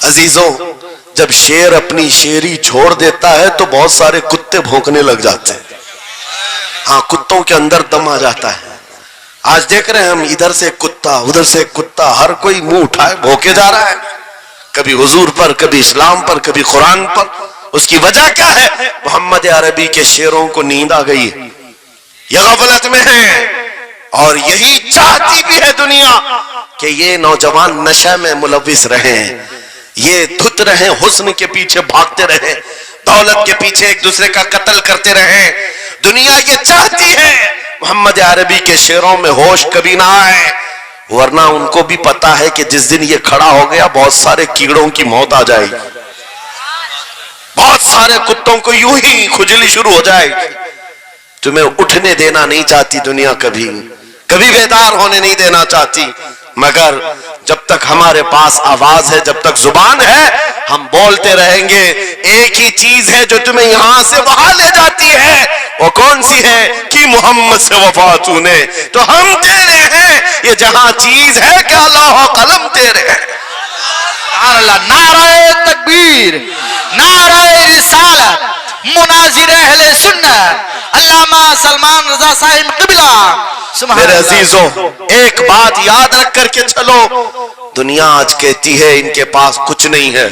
عزیزوں، جب شیر اپنی شیری چھوڑ دیتا ہے تو بہت سارے کتے بھونکنے لگ جاتے ہیں. ہاں، کتوں کے اندر دم آ جاتا ہے. آج دیکھ رہے ہیں ہم، ادھر سے کتا ادھر سے کتا، ہر کوئی منہ اٹھائے بھونکے جا رہا ہے، کبھی حضور پر، کبھی اسلام پر، کبھی قرآن پر. اس کی وجہ کیا ہے؟ محمد عربی کے شیروں کو نیند آ گئی ہے، یہ غفلت میں ہے. اور یہی چاہتی بھی ہے دنیا کہ یہ نوجوان نشہ میں ملوث رہیں، یہ دھت رہیں، حسن کے پیچھے بھاگتے رہیں، دولت کے پیچھے ایک دوسرے کا قتل کرتے رہیں. دنیا یہ چاہتی ہے محمد عربی کے شعروں میں ہوش کبھی نہ آئے، ورنہ ان کو بھی پتا ہے کہ جس دن یہ کھڑا ہو گیا بہت سارے کیڑوں کی موت آ جائے گی، بہت سارے کتوں کو یوں ہی کھجلی شروع ہو جائے گی. تمہیں اٹھنے دینا نہیں چاہتی دنیا، کبھی کبھی بیدار ہونے نہیں دینا چاہتی، مگر جب تک ہمارے پاس آواز ہے، جب تک زبان ہے، ہم بولتے رہیں گے. ایک ہی چیز ہے جو تمہیں یہاں سے وہاں لے جاتی ہے، وہ کون سی ہے؟ کہ محمد سے وفا تو نے، تو ہم تیرے ہیں. یہ جہاں چیز ہے کہ اللہ و قلم تیرے ہیں. نعرہ تکبیر، نعرہ رسالت، مناظر اہل سنت علامہ سلمان رضا صاحب قبلہ. میرے عزیزوں، ایک بات یاد رکھ کر کے چلو، دنیا آج کہتی ہے ان کے پاس کچھ نہیں ہے.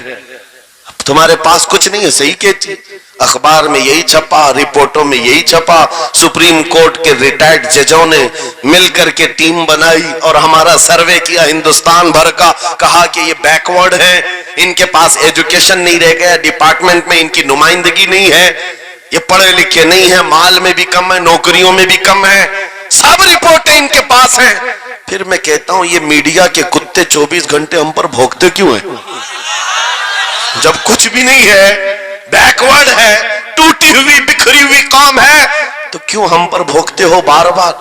تمہارے پاس کچھ نہیں ہے، صحیح کہتی. اخبار میں یہی چھپا، رپورٹوں میں یہی چھپا. سپریم کورٹ کے ریٹائرڈ ججوں نے مل کر کے ٹیم بنائی اور ہمارا سروے کیا ہندوستان بھر کا، کہا کہ یہ بیکورڈ ہے، ان کے پاس ایجوکیشن نہیں رہ گیا، ڈپارٹمنٹ میں ان کی نمائندگی نہیں ہے، یہ پڑھے لکھے نہیں ہیں، مال میں بھی کم ہے، نوکریوں میں بھی کم ہے، سب رپورٹیں ان کے پاس ہیں. پھر میں کہتا ہوں یہ میڈیا کے کتے 24 گھنٹے ہم پر بھونکتے کیوں ہیں؟ جب کچھ بھی نہیں ہے، بیکورڈ ہے، ٹوٹی ہوئی بکھری ہوئی قوم ہے، تو کیوں ہم پر بھونکتے ہو بار بار؟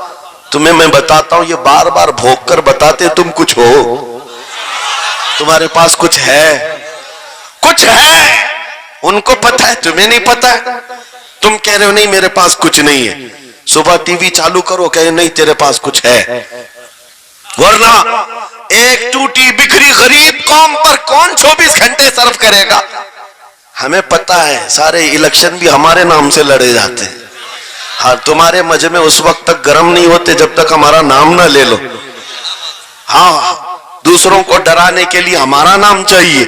تمہیں میں بتاتا ہوں، یہ بار بار بھونک کر بتاتے تم کچھ ہو، تمہارے پاس کچھ ہے، کچھ ہے. ان کو پتا ہے، تمہیں نہیں پتا ہے. تم کہہ رہے ہو نہیں میرے پاس کچھ نہیں ہے، صبح ٹی وی چالو کرو کہ نہیں تیرے پاس کچھ ہے. ورنہ ایک ٹوٹی بکھری غریب قوم پر کون 24 گھنٹے صرف کرے گا؟ ہمیں پتا ہے سارے الیکشن بھی ہمارے نام سے لڑے جاتے ہیں. ہاں، تمہارے مجمع اس وقت تک گرم نہیں ہوتے جب تک ہمارا نام نہ لے لو. ہاں، دوسروں کو ڈرانے کے لیے ہمارا نام چاہیے.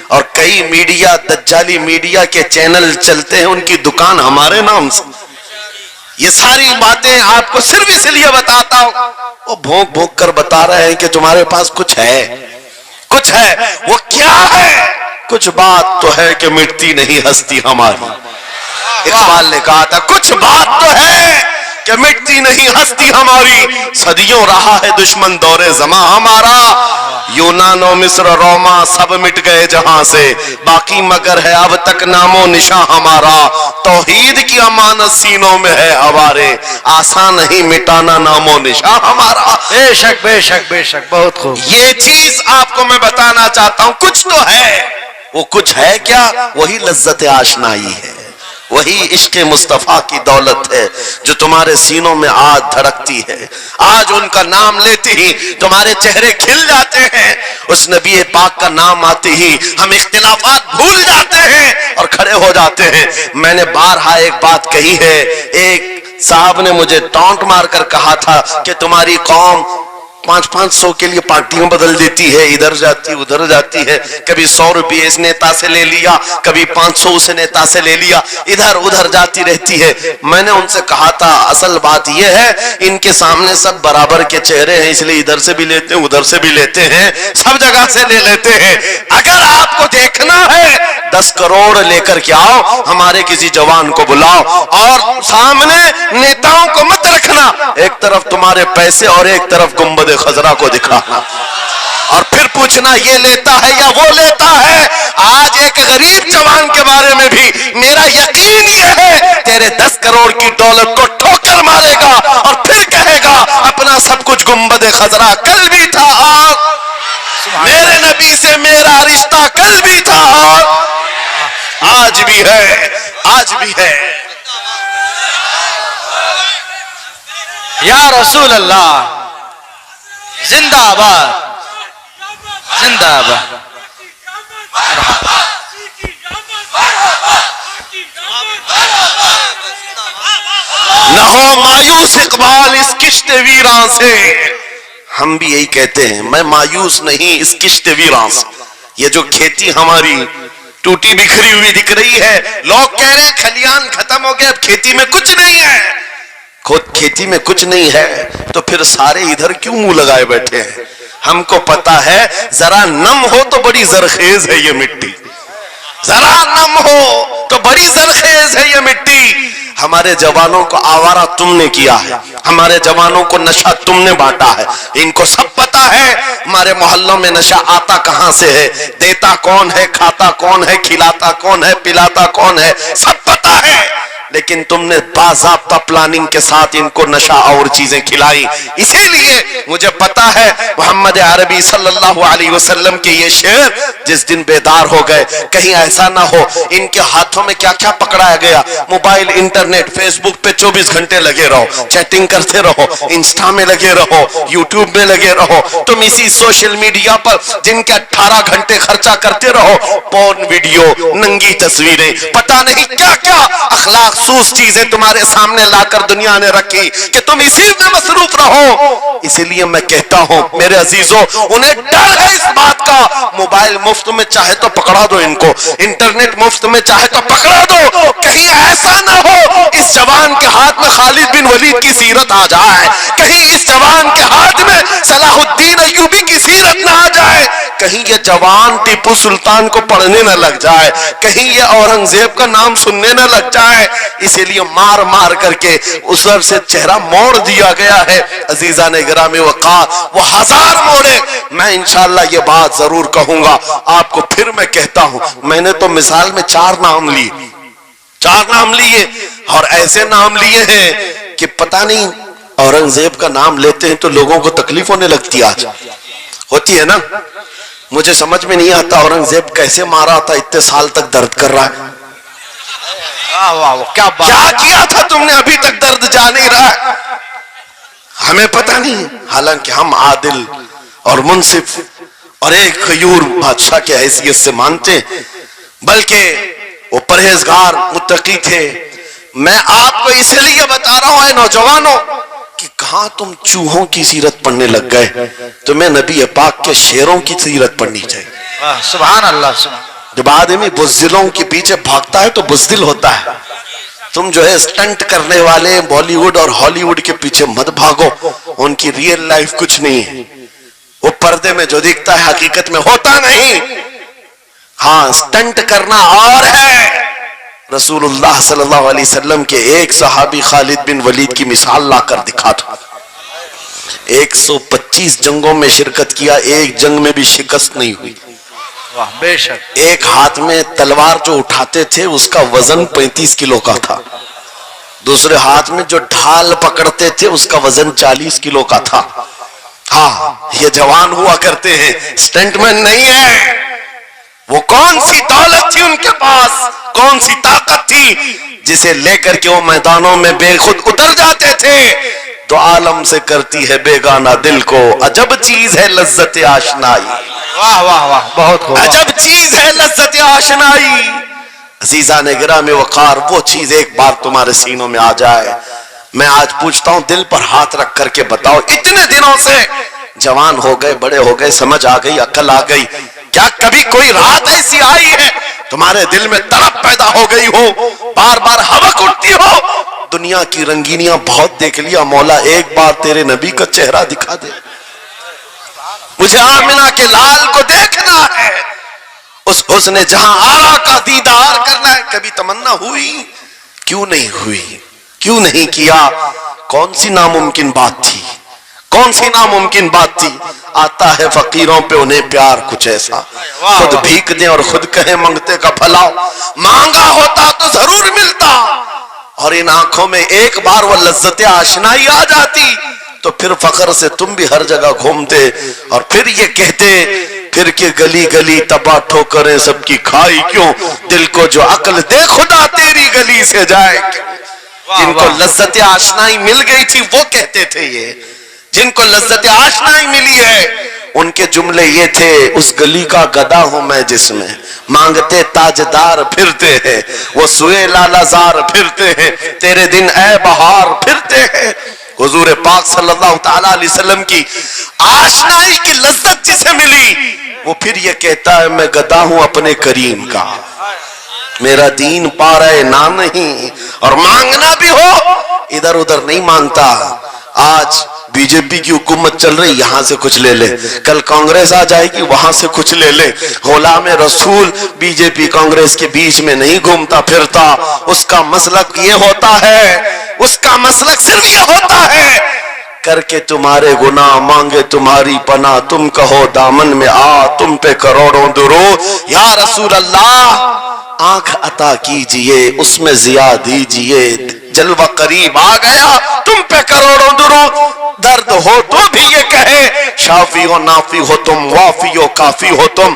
اور کئی میڈیا، دجالی میڈیا کے چینل چلتے ہیں، ان کی دکان ہمارے نام سے. یہ ساری باتیں آپ کو صرف اس لیے بتاتا ہوں، وہ بھونک بھونک کر بتا رہے ہیں کہ تمہارے پاس کچھ ہے، کچھ ہے. وہ کیا ہے؟ کچھ بات تو ہے کہ مٹتی نہیں ہستی ہماری. اقبال نے کہا تھا کچھ بات تو ہے کہ مٹتی نہیں ہستی ہماری. صدیوں رہا ہے دشمن دور زماں ہمارا، یونان و مصر روما سب مٹ گئے جہاں سے، باقی مگر ہے اب تک نام و نشاں ہمارا. توحید کی امانت سینوں میں ہے ہمارے، آسان نہیں مٹانا نام و نشاں ہمارا. بے شک بے شک بے شک، بہت خوب. یہ چیز آپ کو میں بتانا چاہتا ہوں، کچھ تو ہے. وہ کچھ ہے کیا؟ وہی لذت آشنائی ہے، وہی عشق مصطفیٰ کی دولت ہے جو تمہارے سینوں میں آج دھڑکتی ہے. آج ان کا نام لیتے ہی تمہارے چہرے کھل جاتے ہیں، اس نبی پاک کا نام آتے ہی ہم اختلافات بھول جاتے ہیں اور کھڑے ہو جاتے ہیں. میں نے بارہا ایک بات کہی ہے، ایک صاحب نے مجھے ٹونٹ مار کر کہا تھا کہ تمہاری قوم 500 کے لیے پارٹیوں بدل دیتی ہے، ادھر جاتی ادھر جاتی ہے، کبھی 100 روپے اس نیتا سے لے لیا، کبھی 500 اس نیتا سے لے لیا، ادھر ادھر جاتی رہتی ہے. میں نے ان سے کہا تھا اصل بات یہ ہے ان کے سامنے سب برابر کے چہرے ہیں، اس لیے ادھر سے بھی لیتے ہیں ادھر سے بھی لیتے ہیں، سب جگہ سے لے لیتے ہیں. اگر آپ کو دیکھنا ہے 10 کروڑ لے کر کے آؤ، ہمارے کسی جوان کو بلاؤ اور سامنے نیتاؤں کو مت رکھنا، ایک طرف تمہارے پیسے اور ایک طرف گنبد خضرا کو دکھانا، اور پھر پوچھنا یہ لیتا ہے یا وہ لیتا ہے. آج ایک غریب جوان کے بارے میں بھی میرا یقین یہ ہے تیرے 10 کروڑ کی دولت کو ٹھوکر مارے گا اور پھر کہے گا اپنا سب کچھ گنبد خضرا کل بھی تھا اور میرے نبی سے میرا رشتہ کل بھی تھا اور آج بھی ہے، آج بھی ہے. یا رسول اللہ، زندہ باد، زندہ باد. ویراں سے. ہم بھی یہی کہتے ہیں, میں مایوس نہیں اس کشت ویراں سے. یہ جو کھیتی ہماری ٹوٹی بکھری ہوئی دکھ رہی ہے, لوگ کہہ رہے ہیں کھلیان ختم ہو گئے, اب کھیتی میں کچھ نہیں ہے. خود کھیتی میں کچھ نہیں ہے تو پھر سارے ادھر کیوں منہ لگائے بیٹھے ہیں؟ ہم کو پتا ہے ذرا نم ہو تو بڑی زرخیز ہے یہ مٹی, ذرا نم ہو تو بڑی زرخیز ہے یہ مٹی. ہمارے جوانوں کو آوارہ تم نے کیا ہے, ہمارے جوانوں کو نشہ تم نے بانٹا ہے. ان کو سب پتا ہے ہمارے محلوں میں نشہ آتا کہاں سے ہے, دیتا کون ہے, کھاتا کون ہے, کھلاتا کون ہے, پلاتا کون ہے, سب پتا ہے. لیکن تم نے باضابطہ پلاننگ کے ساتھ ان کو نشہ اور چیزیں کھلائی. اسی لیے مجھے پتا ہے محمد عربی صلی اللہ علیہ وسلم کے یہ شعر, جس دن بیدار ہو گئے کہیں ایسا نہ ہو ان کے ہاتھوں میں کیا کیا پکڑایا گیا, موبائل, انٹرنیٹ, فیس بک پہ 24 گھنٹے لگے رہو, چیٹنگ کرتے رہو, انسٹا میں لگے رہو, یوٹیوب میں لگے رہو, تم اسی سوشل میڈیا پر جن کے 18 گھنٹے خرچہ کرتے رہو, پورن ویڈیو, ننگی تصویریں, پتا نہیں کیا کیا اخلاق سوس چیزیں تمہارے سامنے لا کر دنیا نے رکھی کہ تم اسی میں مصروف رہو. اسی لیے میں کہتا ہوں میرے عزیزوں, انہیں ڈر ہے اس بات کا, موبائل مفت میں چاہے تو پکڑا دو ان کو, انٹرنیٹ مفت میں چاہے تو پکڑا دو, کہیں ایسا نہ ہو اس جوان کے ہاتھ میں خالد بن ولید کی سیرت آ جائے, کہیں اس جوان کے ہاتھ میں صلاح الدین ایوبی کی سیرت نہ آ جائے, کہیں یہ جوان ٹیپو سلطان کو پڑھنے نہ لگ جائے, کہیں یہ اورنگزیب کا نام سننے نہ لگ جائے. اسی لیے مار مار کر کے اس طرف سے چہرہ موڑ دیا گیا ہے. عزیزان گرامی وقار, وہ 1000 موڑے. میں انشاءاللہ یہ بات ضرور کہوں گا آپ کو, پھر میں کہتا ہوں میں نے تو مثال میں 4 نام لیے, 4 نام لیے, اور ایسے نام لیے ہیں کہ پتہ نہیں اورنگزیب کا نام لیتے ہیں تو لوگوں کو تکلیف ہونے لگتی, آج ہوتی ہے نا. مجھے سمجھ میں نہیں آتا اورنگزیب کیسے مارا تھا, اتنے سال تک درد کر رہا ہے. کیا کیا تھا تم نے, ابھی تک درد جا نہیں رہا ہے, ہمیں پتہ نہیں. حالانکہ ہم عادل اور منصف اور ایک غیور بادشاہ کی حیثیت سے مانتے, بلکہ وہ پرہیزگار متقی تھے. میں آپ کو اس لیے بتا رہا ہوں اے نوجوانوں کہ کہاں تم چوہوں کی سیرت پڑھنے لگ گئے, تمہیں نبی پاک کے شیروں کی سیرت پڑھنی چاہیے. سبحان اللہ, سبحان. جب آدمی بزدلوں کے پیچھے بھاگتا ہے تو بزدل ہوتا ہے. تم جو ہے سٹنٹ کرنے والے بالی ووڈ اور ہالی ووڈ کے پیچھے مت بھاگو, ان کی ریئل لائف کچھ نہیں ہے. وہ پردے میں جو دکھتا ہے حقیقت میں ہوتا نہیں. ہاں, سٹنٹ کرنا اور ہے. رسول اللہ صلی اللہ علیہ وسلم کے ایک صحابی خالد بن ولید کی مثال لا کر دکھا تھا. 125 جنگوں میں شرکت کیا, ایک جنگ میں بھی شکست نہیں ہوئی. بے شک. ایک ہاتھ میں تلوار جو اٹھاتے تھے اس کا وزن 35 کلو کا تھا, دوسرے ہاتھ میں جو ڈھال پکڑتے تھے اس کا وزن 40 کلو کا تھا. ہاں, یہ جوان ہوا کرتے ہیں, سٹنٹ مین نہیں ہے. وہ کون سی دولت تھی ان کے پاس, کون سی طاقت تھی جسے لے کر کے وہ میدانوں میں بے خود اتر جاتے تھے. تو عالم سے کرتی ہے بیگانہ دل کو عجب چیز ہے لذت آشنائی. واہ واہ واہ, بہت خوب. عجب چیز ہے لذت آشنائی. عزیزان گرامی وقار, وہ چیز ایک بار تمہارے سینوں میں آ جائے. میں آج پوچھتا ہوں دل پر ہاتھ رکھ کر کے بتاؤ, اتنے دنوں سے جوان ہو گئے, بڑے ہو گئے, سمجھ آ گئی, عقل آ گئی, کیا کبھی کوئی رات ایسی آئی ہے تمہارے دل میں تڑپ پیدا ہو گئی ہو, بار بار حوق اٹھتی ہو؟ دنیا کی رنگینیاں بہت دیکھ لیا, مولا ایک بار تیرے نبی کا چہرہ دکھا دے, مجھے آمنہ کے لال کو دیکھنا ہے, اس حسن جہاں آرا کا دیدار کرنا ہے. کبھی تمنا ہوئی؟ کیوں نہیں ہوئی, کیوں نہیں کیا؟ کون سی ناممکن بات تھی, کون سی ناممکن بات تھی؟ آتا ہے فقیروں پہ انہیں پیار کچھ ایسا, خود بھیک دیں اور خود کہیں منگتے کا بھلا, مانگا ہوتا تو ضرور ملتا. اور ان آنکھوں میں ایک بار وہ لذت آشنائی آ جاتی تو پھر فخر سے تم بھی ہر جگہ گھومتے اور پھر یہ کہتے پھر کہ گلی گلی تباہ ٹھوکریں سب کی کھائی کیوں, دل کو جو عقل دے خدا تیری گلی سے جائے کیوں. جن کو لذت آشنائی مل گئی تھی وہ کہتے تھے, یہ جن کو لذت آشنائی ملی ہے ان کے جملے یہ تھے, اس گلی کا گدا ہوں میں جس میں مانگتے تاجدار پھرتے ہیں, وہ سوئے لالا زار پھرتے ہیں, تیرے دن اے بہار پھرتے ہیں. حضور پاک صلی اللہ تعالی علیہ وسلم کی آشنائی کی لذت جسے ملی وہ پھر یہ کہتا ہے میں گدا ہوں اپنے کریم کا، میرا دین پا رہے نہ نہیں، اور مانگنا بھی ہو ادھر ادھر نہیں مانگتا۔ آج بی جے پی کی حکومت چل رہی، یہاں سے کچھ لے لے، کل کانگریس آ جائے گی وہاں سے کچھ لے لے۔ غلام رسول بی جے پی کانگریس کے بیچ میں نہیں گھومتا پھرتا، اس کا مسلک یہ ہوتا ہے، اس کا مسلک صرف یہ ہوتا ہے کر کے تمہارے گناہ مانگے تمہاری پناہ، تم کہو دامن میں آ تم پہ کروڑوں درود، یا رسول اللہ آنکھ عطا کیجئے اس میں ضیاء دیجئے، جلوہ قریب آ گیا تم پہ کروڑوں درود، درد ہو تو بھی یہ کہے شافی و نافی ہو تم، وافی و کافی ہو تم،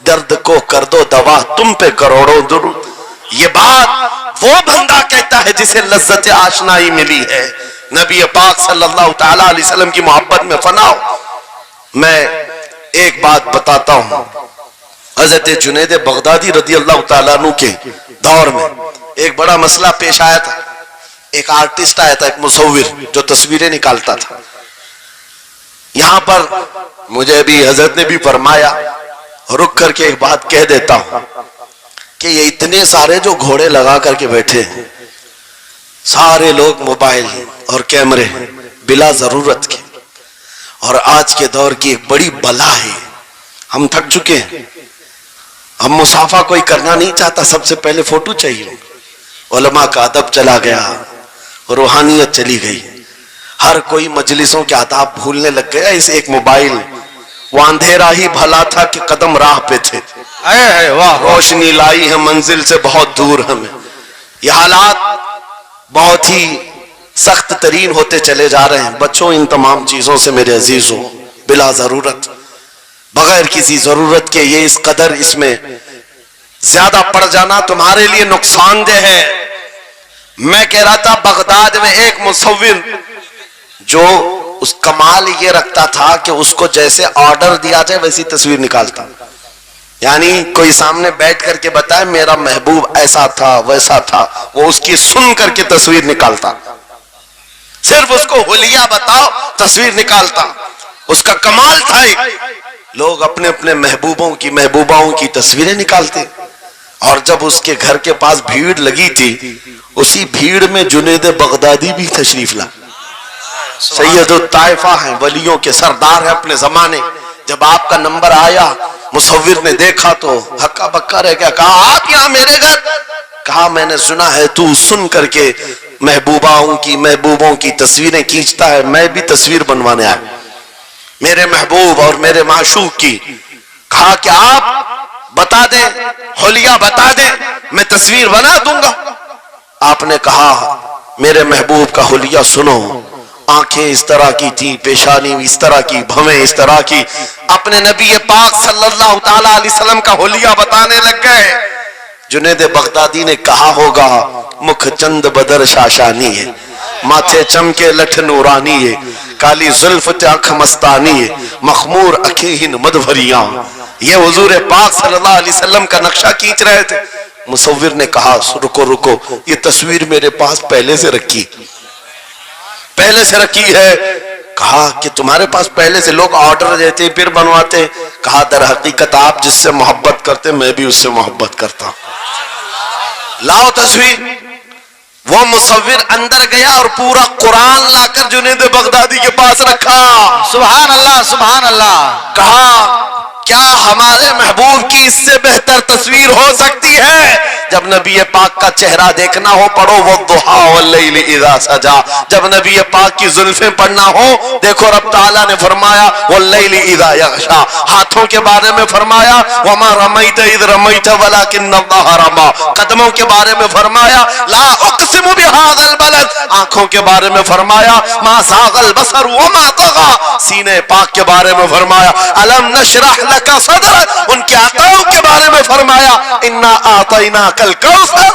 درد کو کر دو دوا تم پہ کروڑوں درود۔ یہ بات وہ بندہ کہتا ہے جسے لذت آشنائی ملی ہے، نبی پاک صلی اللہ تعالی علیہ وسلم کی محبت میں فنا ہو۔ میں ایک بات بتاتا ہوں، حضرت جنید بغدادی رضی اللہ تعالیٰ عنہ کے دور میں ایک بڑا مسئلہ پیش آیا تھا۔ ایک آرٹسٹ آیا تھا، ایک مصور جو تصویریں نکالتا تھا۔ یہاں پر مجھے بھی حضرت نے بھی فرمایا، رک کر کے ایک بات کہہ دیتا ہوں کہ یہ اتنے سارے جو گھوڑے لگا کر کے بیٹھے ہیں، سارے لوگ موبائل اور کیمرے بلا ضرورت کے، اور آج کے دور کی ایک بڑی بلا ہے، ہم تھک چکے ہیں، ہم مصافحہ کوئی کرنا نہیں چاہتا، سب سے پہلے فوٹو چاہیے۔ علماء کا ادب چلا گیا، روحانیت چلی گئی، ہر کوئی مجلسوں کے آداب بھولنے لگ گیا اس ایک موبائل۔ وہ اندھیرا ہی بھلا تھا کہ قدم راہ پہ تھے، روشنی لائی ہے منزل سے بہت دور ہمیں۔ یہ حالات بہت ہی سخت ترین ہوتے چلے جا رہے ہیں۔ بچوں ان تمام چیزوں سے میرے عزیزوں بلا ضرورت، بغیر کسی ضرورت کے یہ اس قدر اس میں زیادہ پڑ جانا تمہارے لیے نقصان دہ ہے۔ میں کہہ رہا تھا بغداد میں ایک مصور جو اس کمال یہ رکھتا تھا کہ اس کو جیسے آرڈر دیا جائے ویسی تصویر نکالتا، یعنی کوئی سامنے بیٹھ کر کے بتائے میرا محبوب ایسا تھا ویسا تھا، وہ اس کی سن کر کے تصویر نکالتا، صرف اس کو حلیہ بتاؤ تصویر نکالتا، اس کا کمال تھا۔ لوگ اپنے اپنے محبوبوں کی محبوباؤں کی تصویریں نکالتے، اور جب اس کے گھر کے پاس بھیڑ لگی تھی اسی بھیڑ میں جنید بغدادی بھی تشریف لا، سید الطائفہ ہیں، ولیوں کے سردار ہیں اپنے زمانے۔ جب آپ کا نمبر آیا مصور نے دیکھا تو ہکا بکا رہ گیا، کہا آپ یہاں میرے گھر؟ کہا میں نے سنا ہے تو سن کر کے محبوبوں کی تصویریں کھینچتا ہے، میں بھی تصویر بنوانے آیا میرے محبوب اور میرے معشوق کی۔ کہا کہ آپ بتا دیں، حلیہ بتا دیں، میں تصویر بنا دوں گا۔ آپ نے کہا میرے محبوب کا حلیہ سنو، آنکھیں اس طرح کی تھی، پیشانی اس طرح کی، بھویں اس طرح کی۔ اپنے نبی پاک صلی اللہ تعالی علیہ وسلم کا حلیہ بتانے لگ گئے۔ جنید بغدادی نے کہا ہوگا مکھ چند بدر شاشانی ہے، ماتھے چمکے لٹھ نورانی ہے، کالی زلف آنکھ مستانی ہے، مخمور اکھیں مدبھریاں۔ یہ حضور پاک صلی اللہ علیہ وسلم کا نقشہ کھینچ رہے تھے۔ مصور نے کہا رکو رکو، یہ تصویر میرے پاس پہلے سے رکھی ہے۔ کہا کہ تمہارے پاس پہلے سے لوگ آرڈر دیتے پھر بنواتے؟ کہا در حقیقت آپ جس سے محبت کرتے میں بھی اس سے محبت کرتا ہوں، لاؤ تصویر۔ وہ مصور اندر گیا اور پورا قرآن لا کر جنید بغدادی کے پاس رکھا۔ سبحان اللہ سبحان اللہ۔ کہا کیا ہمارے محبوب کی اس سے بہتر تصویر ہو سکتی ہے؟ جب نبی پاک کا چہرہ دیکھنا ہو پڑھو والضحی واللیل اذا سجا، جب نبی پاک کی زلفیں پڑھنا ہو دیکھو رب تعالیٰ نے فرمایا واللیل اذا یغشا، ہاتھوں کے بارے میں فرمایا وما رمیت اذ رمیت ولکن اللہ رما، قدموں کے بارے میں فرمایا لا اقسم بہذا البلد، آنکھوں کے بارے میں فرمایا ما زاغ البصر وما طغى، سینے پاک کے بارے میں فرمایا الم نشرح لک صدرک، ان کے عطاؤں کے بارے میں فرمایا انا اعطیناک الکوثر۔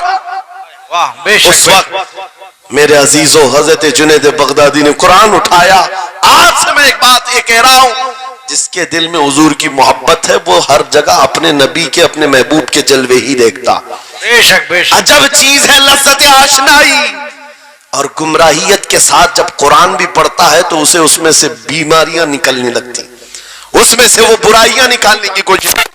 واہ بے شک۔ اس وقت میرے عزیزو حضرت جنید بغدادی نے قرآن اٹھایا۔ آج سے میں ایک بات یہ کہہ رہا ہوں، جس کے دل میں حضور کی محبت ہے وہ ہر جگہ اپنے نبی کے اپنے محبوب کے جلوے ہی دیکھتا۔ بے شک بے شک۔ عجب چیز ہے لذت آشنائی، اور گمراہیت کے ساتھ جب قرآن بھی پڑھتا ہے تو اسے اس میں سے بیماریاں نکلنے لگتی، اس میں سے وہ برائیاں نکالنے کی کوشش.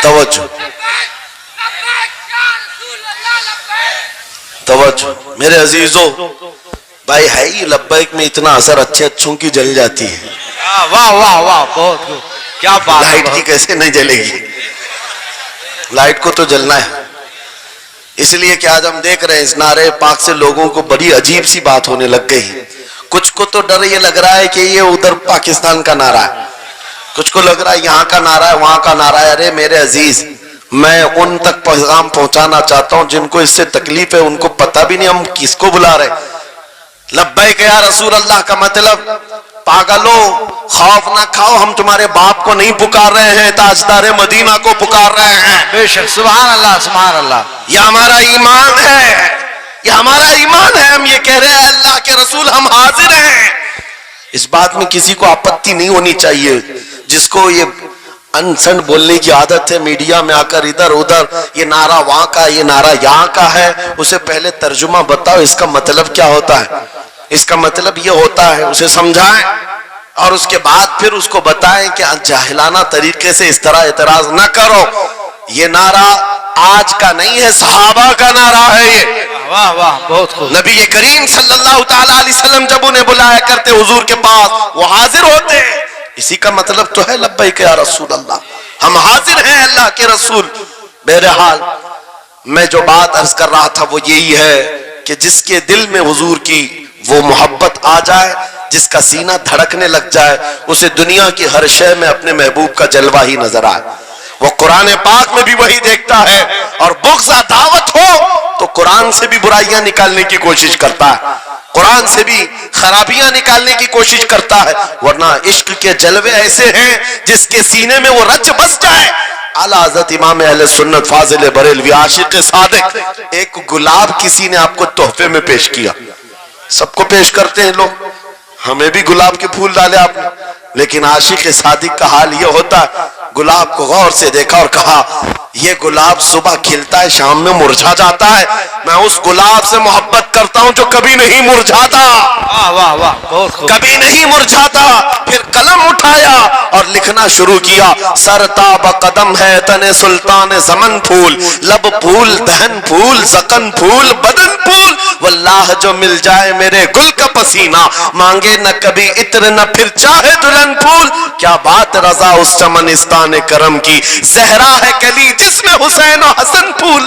توجہ توجہ میرے عزیزو، بھائی ہے ہی لبیک میں اتنا اثر اچھے اچھوں کی جل جاتی ہے، واہ واہ واہ، بہت خوب، کیا بات ہے، لائٹ کی کیسے نہیں جلے گی؟ لائٹ کو تو جلنا ہے. اس لیے کہ آج ہم دیکھ رہے ہیں اس نعرے پاک سے لوگوں کو بڑی عجیب سی بات ہونے لگ گئی. کچھ کو تو ڈر یہ لگ رہا ہے کہ یہ ادھر پاکستان کا نعرہ ہے، کچھ کو لگ رہا ہے یہاں کا نعرہ ہے وہاں کا نعرہ ہے. ارے میرے عزیز، میں ان تک پیغام پہنچانا چاہتا ہوں جن کو اس سے تکلیف ہے، ان کو پتہ بھی نہیں ہم کس کو بلا رہے. لبیک یا رسول اللہ کا مطلب پاگلو خوف نہ کھاؤ، ہم تمہارے باپ کو نہیں پکار رہے ہیں، تاجدار مدینہ کو پکار رہے ہیں. بے شک، سبحان اللہ سبحان اللہ. یہ ہمارا ایمان ہے، یہ ہمارا ایمان ہے. ہم یہ کہہ رہے ہیں اللہ کے رسول ہم حاضر ہیں. اس بات میں کسی کو آپتی نہیں ہونی چاہیے. جس کو یہ انسن بولنے کی عادت ہے میڈیا میں آ کر ادھر ادھر، یہ نعرہ وہاں کا یہ نعرہ یہاں کا ہے، اسے پہلے ترجمہ بتاؤ اس کا مطلب کیا ہوتا ہے. اس کا مطلب یہ ہوتا ہے، اسے سمجھائیں اور اس کے بعد پھر اس کو بتائیں کہ جاہلانہ طریقے سے اس طرح اعتراض نہ کرو. یہ نعرہ آج کا نہیں ہے، صحابہ کا نعرہ ہے. یہ واہ واہ، بہت خوب. نبی کریم صلی اللہ تعالی علیہ وسلم جب انہیں بلایا کرتے حضور کے پاس، وہ حاضر ہوتے. اسی کا مطلب تو ہے لبیک یا رسول اللہ، ہم حاضر ہیں اللہ کے رسول. بہرحال میں جو بات عرض کر رہا تھا وہ یہی ہے کہ جس کے دل میں حضور کی وہ محبت آ جائے، جس کا سینہ دھڑکنے لگ جائے، اسے دنیا کی ہر شے میں اپنے محبوب کا جلوہ ہی نظر آئے. وہ قرآن پاک میں بھی وہی دیکھتا ہے، اور بغض دعوت ہو تو قرآن سے بھی برائیاں نکالنے کی کوشش کرتا ہے، قرآن سے بھی خرابیاں نکالنے کی کوشش کرتا ہے. ورنہ عشق کے جلوے ایسے ہیں جس کے سینے میں وہ رچ بس جائے. اعلیٰ حضرت امام اہل سنت فاضل بریلوی عاشق صادق، ایک گلاب کسی نے آپ کو تحفے میں پیش کیا. سب کو پیش کرتے ہیں لوگ، ہمیں بھی گلاب کے پھول ڈالے آپ نے، لیکن عاشق صادق کا حال یہ ہوتا ہے، گلاب کو غور سے دیکھا اور کہا یہ گلاب صبح کھلتا ہے شام میں مرجھا جاتا ہے، میں اس گلاب سے محبت کرتا ہوں جو کبھی نہیں مرجھاتا. واہ واہ واہ، بہت خوب. کبھی نہیں مرجھاتا. پھر قلم اٹھایا اور لکھنا شروع کیا. سر تاب قدم ہے تن سلطان زمن پھول، لب پھول دہن پھول زقن پھول بدن پھول، واللہ جو مل جائے میرے گل کا پسینہ، مانگے نہ کبھی عطر نہ پھر چاہے دلہن پھول. کیا بات رضا اس چمنستان کرم کی، زہرا ہے کلی جس میں حسین و حسن پھول.